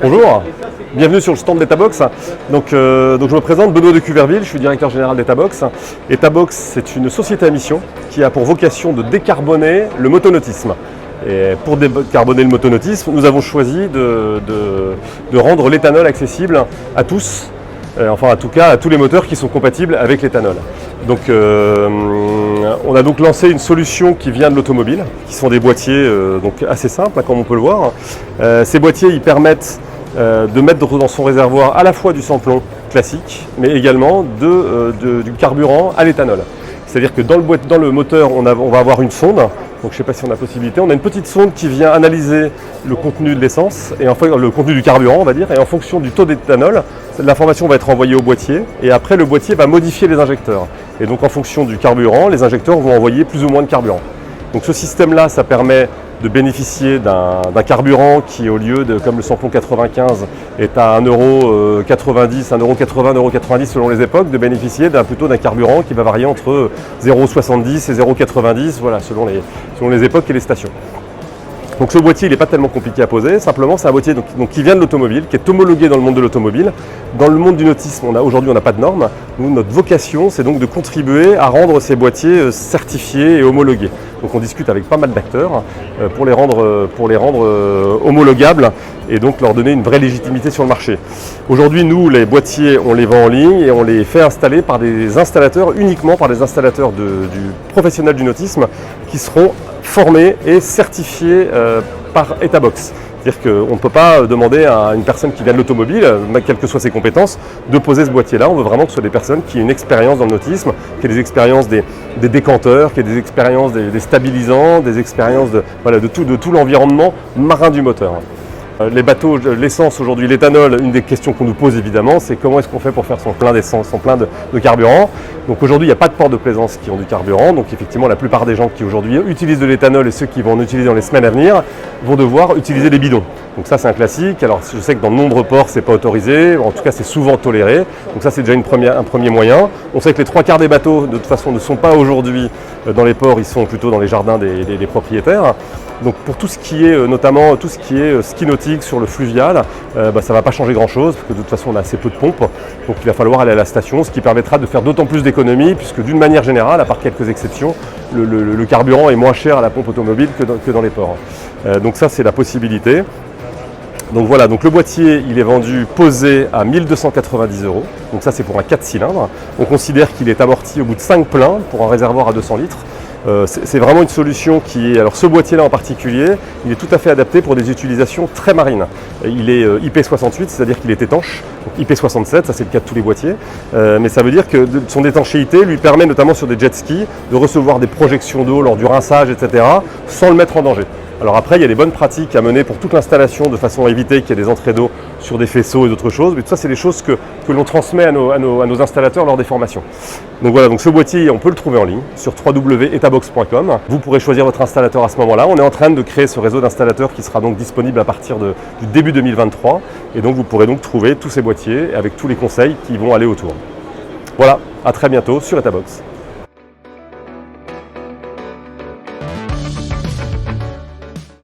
Bonjour, bienvenue sur le stand d'Etabox. Donc je me présente, Benoît de Cuverville, je suis directeur général d'Etabox. Etabox, c'est une société à mission qui a pour vocation de décarboner le motonautisme. Et pour décarboner le motonautisme, nous avons choisi de rendre l'éthanol accessible à tous, enfin en tout cas à tous les moteurs qui sont compatibles avec l'éthanol. Donc on a donc lancé une solution qui vient de l'automobile, qui sont des boîtiers donc assez simples, comme on peut le voir. Ces boîtiers ils permettent de mettre dans son réservoir à la fois du samplon classique, mais également du carburant à l'éthanol. C'est-à-dire que dans le moteur, on va avoir une sonde. Donc je ne sais pas si on a possibilité. On a une petite sonde qui vient analyser le contenu de l'essence, et enfin le contenu du carburant, on va dire, et en fonction du taux d'éthanol, l'information va être envoyée au boîtier, et après le boîtier va modifier les injecteurs. Et donc en fonction du carburant, les injecteurs vont envoyer plus ou moins de carburant. Donc ce système-là, ça permet de bénéficier d'un carburant qui, au lieu de, comme le samplon 95, est à 1,90 €, 1,80 €, 1,90 € selon les époques, de bénéficier plutôt d'un carburant qui va varier entre 0,70 et 0,90, voilà, selon les époques et les stations. Donc ce boîtier, il n'est pas tellement compliqué à poser, simplement c'est un boîtier qui vient de l'automobile, qui est homologué dans le monde de l'automobile. Dans le monde du nautisme, aujourd'hui on n'a pas de normes. Nous, notre vocation, c'est donc de contribuer à rendre ces boîtiers certifiés et homologués. Donc on discute avec pas mal d'acteurs pour les rendre homologables et donc leur donner une vraie légitimité sur le marché. Aujourd'hui, nous, les boîtiers, on les vend en ligne et on les fait installer par des installateurs, uniquement par des installateurs du professionnel du nautisme qui seront formés et certifiés par Etabox. C'est-à-dire qu'on ne peut pas demander à une personne qui vient de l'automobile, quelles que soient ses compétences, de poser ce boîtier-là. On veut vraiment que ce soit des personnes qui aient une expérience dans le nautisme, qui aient des expériences des décanteurs, qui aient des expériences des stabilisants, des expériences de tout l'environnement marin du moteur. Les bateaux, l'essence aujourd'hui, l'éthanol, une des questions qu'on nous pose évidemment, c'est comment est-ce qu'on fait pour faire son plein d'essence, son plein de carburant. Donc aujourd'hui, il n'y a pas de ports de plaisance qui ont du carburant. Donc effectivement, la plupart des gens qui aujourd'hui utilisent de l'éthanol et ceux qui vont en utiliser dans les semaines à venir vont devoir utiliser des bidons. Donc ça, c'est un classique. Alors je sais que dans de nombreux ports, c'est pas autorisé. En tout cas, c'est souvent toléré. Donc ça, c'est déjà un premier moyen. On sait que les 3/4 des bateaux, de toute façon, ne sont pas aujourd'hui dans les ports. Ils sont plutôt dans les jardins des propriétaires. Donc pour tout ce qui est, notamment tout ce qui est ski nautique sur le fluvial, ça ne va pas changer grand-chose, parce que de toute façon on a assez peu de pompes, donc il va falloir aller à la station, ce qui permettra de faire d'autant plus d'économies, puisque d'une manière générale, à part quelques exceptions, le carburant est moins cher à la pompe automobile que dans les ports. Donc ça c'est la possibilité. Donc voilà, donc le boîtier il est vendu posé à 1 290 €, donc ça c'est pour un 4 cylindres. On considère qu'il est amorti au bout de 5 pleins pour un réservoir à 200 litres. C'est vraiment une solution qui est, alors ce boîtier-là en particulier, il est tout à fait adapté pour des utilisations très marines. Il est IP68, c'est-à-dire qu'il est étanche, donc IP67, ça c'est le cas de tous les boîtiers, mais ça veut dire que son étanchéité lui permet notamment sur des jet skis de recevoir des projections d'eau lors du rinçage, etc., sans le mettre en danger. Alors après, il y a des bonnes pratiques à mener pour toute l'installation de façon à éviter qu'il y ait des entrées d'eau sur des faisceaux et d'autres choses. Mais tout ça, c'est des choses que l'on transmet à nos installateurs lors des formations. Donc voilà, donc ce boîtier, on peut le trouver en ligne sur www.etabox.com. Vous pourrez choisir votre installateur à ce moment-là. On est en train de créer ce réseau d'installateurs qui sera donc disponible à partir du début 2023. Et donc vous pourrez donc trouver tous ces boîtiers avec tous les conseils qui vont aller autour. Voilà, à très bientôt sur Etabox.